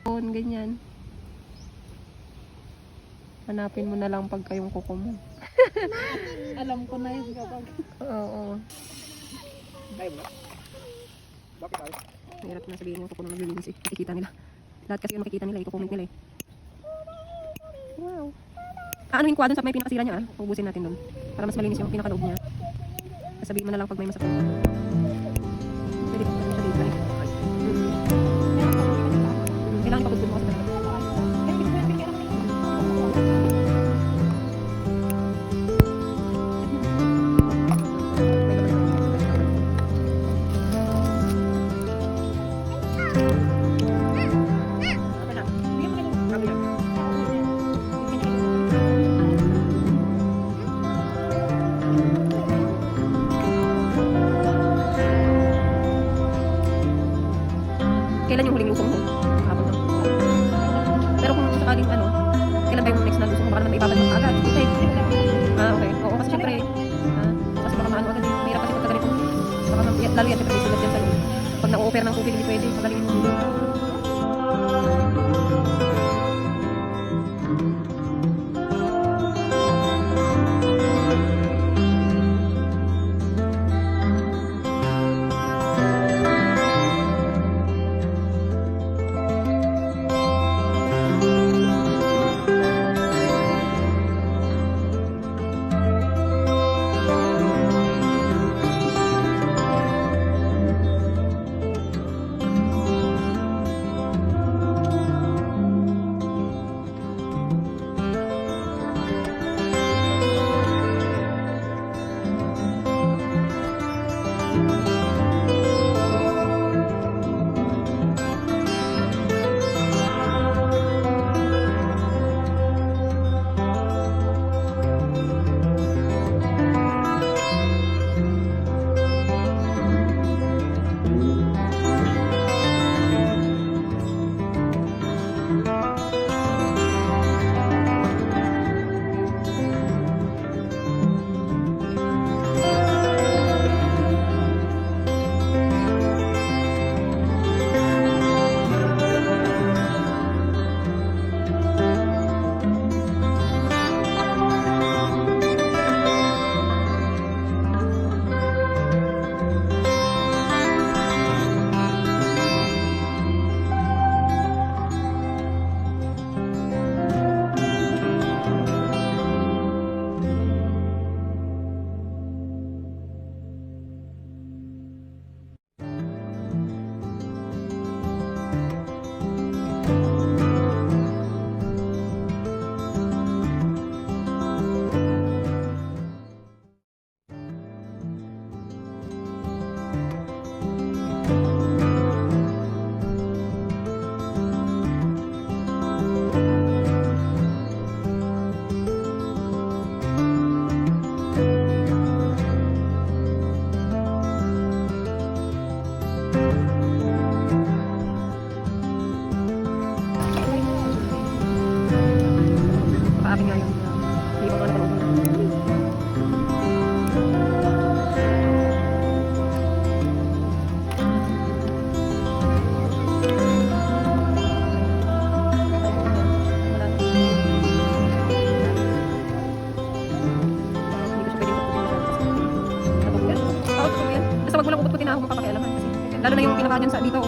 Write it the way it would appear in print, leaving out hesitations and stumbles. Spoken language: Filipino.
Ganyan. Hanapin mo na lang pagka yung kuko mo. Alam ko na yun kapag. Oo. Tayo mo na. Bakit tayo? Mahirap na sabihin yung kuko na naglilinis eh. Nakikita nila. Lahat kasi yung makikita nila, i-comment nila eh. Wow. Aanuhin ko doon sa may pinakasira niya ah. Ubusin natin doon. Para mas malinis yung pinakaloob niya. Sasabihin mo na lang pag may masakit. Pwede ko kasi siya dito eh. Kailangan ipagudod mo kasi talaga. Kailan yung huling lusong mo? Kahapon lang. Pero kung sakaling ano, kailan ba yung next na lusong mo? Baka naman ibabalik mo agad. Okay. Okay. Oo, kasi syempre, kasi baka maano agad. Mahirap kasi pagka ganito. Baka lalo yan, syempre, may sulat yan sa loob. Pag na-o-offer ng tubig, hindi pwede. Pagalingin mo. Akin nga yung hindi pa nakaloob na. Basta wag mo lang upot-putin na ako mapapakialaman kasi lalo na yung pinaka dyan sa dito